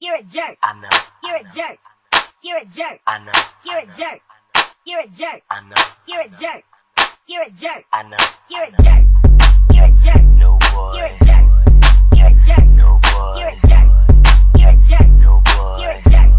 You're a jerk. I know. You're a jerk. You're a jerk. I know. You're a jerk. You're a jerk. I know. You're a jerk. You're a jerk. I know. You're a jerk. You're a jerk. No boy. You're a jerk. You're a jerk. No boy. You're a jerk. You're a jerk. No boy. You're a jerk.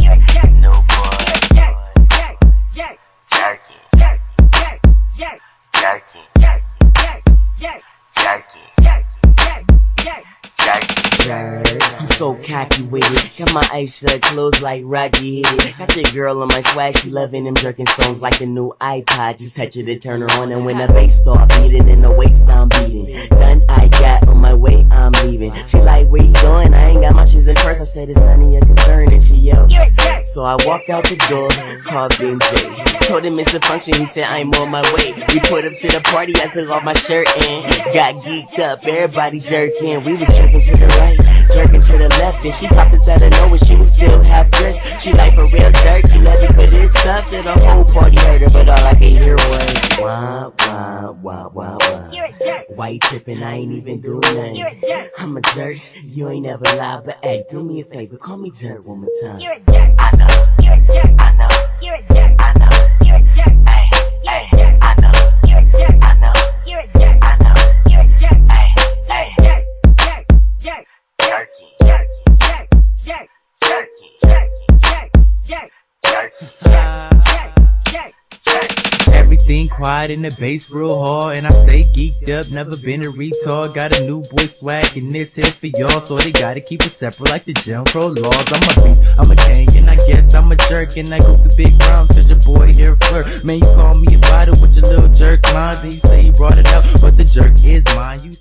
You're a jerk. No You're boy. a jerk. Jerk. Jerk. Jerky. Jerk. Jerk. Jerk. Jerky. Jerk. Jerk. Jerk. Jerky. Jerk. Jerk. Jerk. Jerky. I'm so cocky with it. Got my eyes shut, closed like Rocky hit it. Got your girl on my swag, she loving them jerking songs like the new iPod. Just touch it to turn her on, and when the bass start beating and the waist I'm beating, done I got on my way, I'm leaving. She like, where you going? I ain't got my shoes in first. I said, it's none of your concern, and she yelled, You're a jerk. so I walked out the door, called Ben J. Told him it's a function, he said I'm on my way. We put up to the party, I took off my shirt and got geeked up. Everybody jerking, we was jerking to the right, jerking to the left, and she popped it out of nowhere. She was still half dressed. She like, for real jerk, you love me for this stuff. That the whole party heard her, but all I could hear was wah wah wah wah wah. You're a jerk. Why you tripping? I ain't even do nothing. You're a jerk. I'm a jerk. You ain't never lied, but hey, do me a favor, call me jerk one more time. You're a jerk. I know. You're a jerk. I know. You're a jerk. I know. You're a jerk. Hey. You're a Hey. jerk. I know. You're a jerk. I know. You're a jerk. I know. You're a jerk. Hey. You're Hey. a jerk. Jerk. Jerk. Jerky. Jerk. Jerk. Jerk. Jerky. Jerk. Jerk. Jerk. Jerky. Jerk. Jerk. Everything quiet in the bass real hard, and I stay geeked up, never been a retard. Got a new boy swag, and this here for y'all, so they gotta keep it separate like the Jim Crow laws. I'm a beast, I'm a king, and I guess I'm a jerk, and I go through big rounds, cause your boy here flirt. Man, you call me about it with your little jerk lines, and you say you brought it up, but the jerk is mine. You